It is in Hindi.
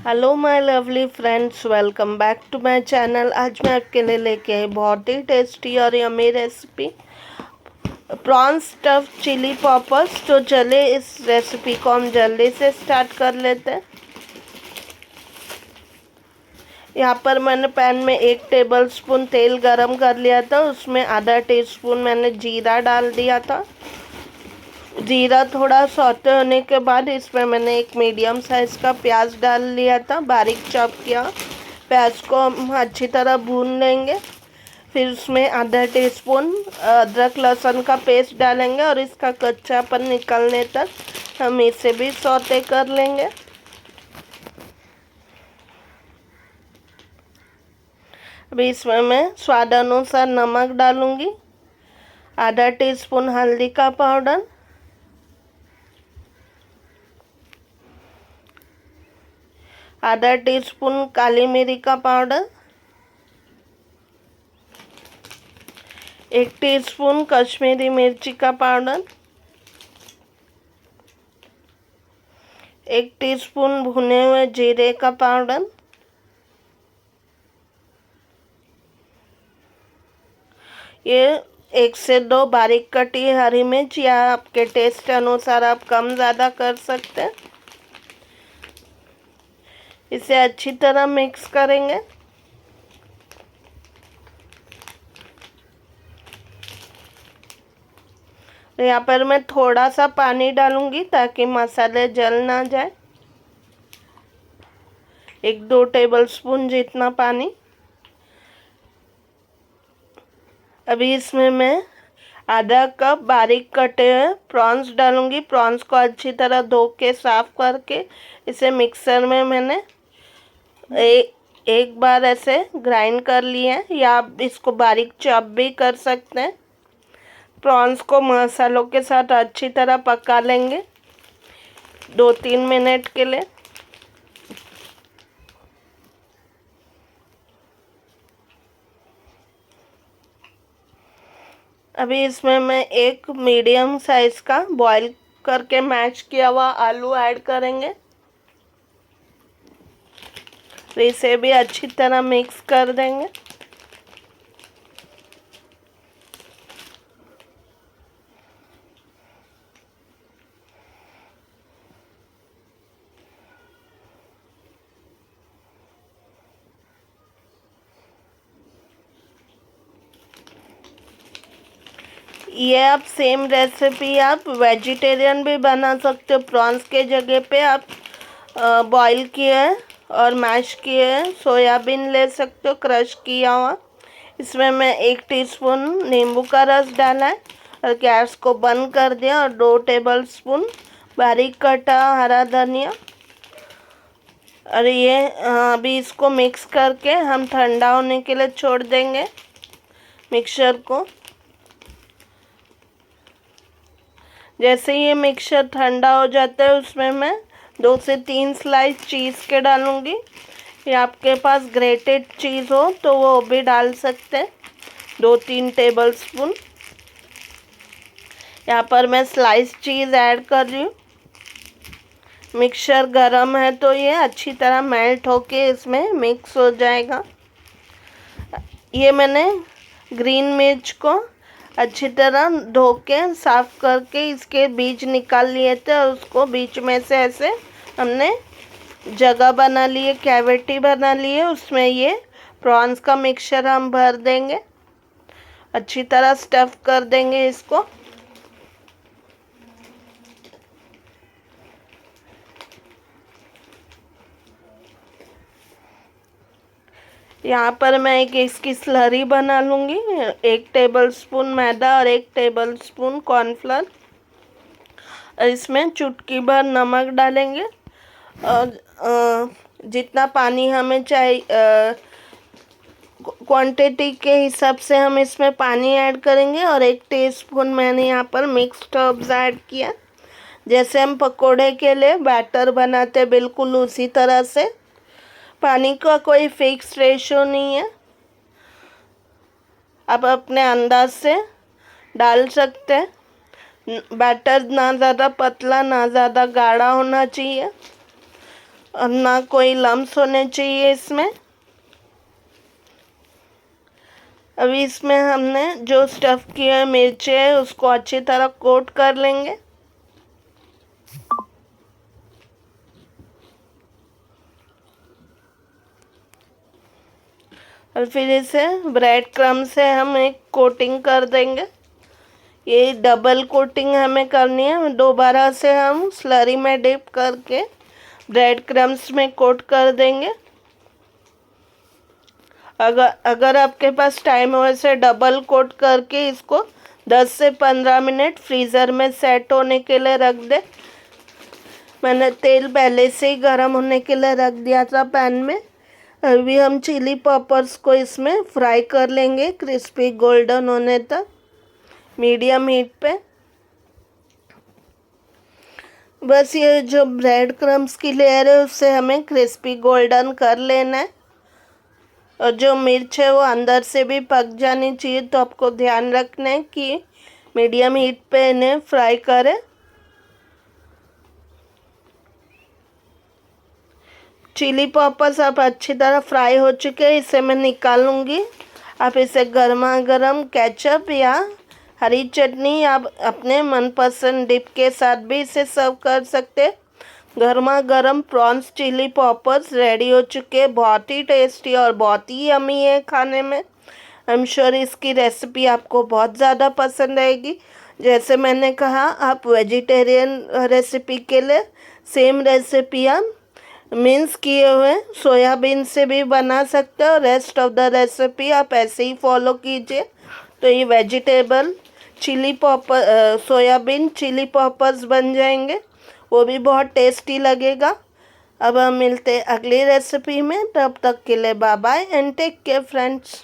Hello my lovely friends, welcome back to my channel. आज मैं आपके लिए लेके आई बहुत ही टेस्टी और yummy recipe prawns stuff chilli poppers. तो चले इस रेसिपी को हम जल्दी से स्टार्ट कर लेते हैं। यहाँ पर मैंने पैन में 1 टेबलस्पून तेल गरम कर लिया था। उसमें आधा टीस्पून मैंने जीरा डाल दिया था। जीरा थोड़ा सौते होने के बाद इसमें मैंने एक मीडियम साइज़ का प्याज डाल लिया था, बारीक चॉप किया। प्याज को हम अच्छी तरह भून लेंगे। फिर उसमें आधा टीस्पून अदरक लहसुन का पेस्ट डालेंगे और इसका कच्चापन निकलने तक हम इसे भी सौते कर लेंगे। अभी इसमें मैं स्वाद अनुसार नमक डालूंगी, आधा टीस्पून हल्दी का पाउडर, आधा टीस्पून काली मिर्च का पाउडर, 1 टीस्पून कश्मीरी मिर्ची का पाउडर, 1 टीस्पून भुने हुए जीरे का पाउडर, ये 1 से 2 बारीक कटी हरी मिर्च, या आपके टेस्ट अनुसार आप कम ज़्यादा कर सकते हैं। इसे अच्छी तरह मिक्स करेंगे। तो यहाँ पर मैं थोड़ा सा पानी डालूंगी ताकि मसाले जल ना जाए। 1-2 टेबलस्पून जितना पानी। अभी इसमें मैं आधा कप बारीक कटे हुए प्रॉन्स डालूंगी। प्रॉन्स को अच्छी तरह धो के साफ करके इसे मिक्सर में मैंने एक बार ऐसे ग्राइंड कर लिए हैं, या आप इसको बारीक चॉप भी कर सकते हैं। प्रॉन्स को मसालों के साथ अच्छी तरह पका लेंगे 2-3 मिनट के लिए। अभी इसमें मैं एक मीडियम साइज का बॉईल करके मैश किया हुआ आलू ऐड करेंगे। तो इसे भी अच्छी तरह मिक्स कर देंगे। ये आप सेम रेसिपी आप वेजिटेरियन भी बना सकते हो। प्रॉन्स के जगह पे आप बॉईल किए और मैश किए सोयाबीन ले सकते हो, क्रश किया हुआ। इसमें मैं 1 टीस्पून नींबू का रस डाला है और गैस को बंद कर दिया, और 2 टेबलस्पून बारीक कटा हरा धनिया। और ये अभी इसको मिक्स करके हम ठंडा होने के लिए छोड़ देंगे मिक्सचर को। जैसे ये मिक्सचर ठंडा हो जाता है उसमें मैं 2 से 3 स्लाइस चीज़ के डालूंगी, या आपके पास ग्रेटेड चीज़ हो तो वो भी डाल सकते हैं, 2-3 टेबलस्पून। यहाँ पर मैं स्लाइस चीज़ ऐड कर रही हूँ। मिक्सचर गरम है तो ये अच्छी तरह मेल्ट होके इसमें मिक्स हो जाएगा। ये मैंने ग्रीन मिर्च को अच्छी तरह धो के साफ करके इसके बीज निकाल लिए थे, और उसको बीच में से ऐसे हमने जगह बना लिए, कैविटी बना लिए। उसमें ये प्रॉन्स का मिक्सचर हम भर देंगे, अच्छी तरह स्टफ कर देंगे इसको। यहाँ पर मैं एक इसकी स्लरी बना लूँगी। 1 टेबलस्पून मैदा और 1 टेबलस्पून कॉर्नफ्लोर, और इसमें चुटकी भर नमक डालेंगे। और जितना पानी हमें चाहिए क्वांटिटी के हिसाब से हम इसमें पानी ऐड करेंगे। और 1 टीस्पून मैंने यहाँ पर मिक्स्ड हर्ब्स ऐड किया। जैसे हम पकोड़े के लिए बैटर बनाते बिल्कुल उसी तरह से। पानी का कोई फिक्स रेशो नहीं है, आप अपने अंदाज से डाल सकते हैं। बैटर ना ज़्यादा पतला ना ज़्यादा गाढ़ा होना चाहिए। और ना कोई लम्स होने चाहिए इसमें। अभी इसमें हमने जो स्टफ़ किया है मिर्चे है उसको अच्छी तरह कोट कर लेंगे। और फिर इसे ब्रेड क्रम्ब से हम एक कोटिंग कर देंगे। ये डबल कोटिंग हमें करनी है। दोबारा से हम स्लरी में डिप करके ब्रेड क्रम्ब्स में कोट कर देंगे। अगर आपके पास टाइम हो इसे डबल कोट करके इसको 10 से 15 मिनट फ्रीज़र में सेट होने के लिए रख दे। मैंने तेल पहले से ही गर्म होने के लिए रख दिया था पैन में। अभी हम चिली पॉपर्स को इसमें फ्राई कर लेंगे क्रिस्पी गोल्डन होने तक मीडियम हीट पे। बस ये जो ब्रेड क्रम्ब्स की लेयर है उससे हमें क्रिस्पी गोल्डन कर लेना है। और जो मिर्च है वो अंदर से भी पक जानी चाहिए, तो आपको ध्यान रखना है कि मीडियम हीट पे इन्हें फ्राई करें। चिली पॉपर्स अब अच्छी तरह फ्राई हो चुके हैं, इसे मैं निकाल लूँगी। आप इसे गर्मा गर्म केचप या हरी चटनी या अपने मनपसंद डिप के साथ भी इसे सर्व कर सकते हैं। गर्मा गर्म प्रॉन्स चिली पॉपर्स रेडी हो चुके हैं। बहुत ही टेस्टी और बहुत ही यमी है खाने में। आई एम श्योर इसकी रेसिपी आपको बहुत ज़्यादा पसंद आएगी। जैसे मैंने कहा, आप वेजिटेरियन रेसिपी के लिए सेम रेसिपी आप मिन्स किए हुए सोयाबीन से भी बना सकते हो। रेस्ट ऑफ द रेसिपी आप ऐसे ही फॉलो कीजिए। तो ये vegetable chilli popper soybean chilli poppers बन जाएंगे, वो भी बहुत टेस्टी लगेगा। अब हम मिलते हैं अगली रेसिपी में, तब तक के लिए bye bye and take care friends.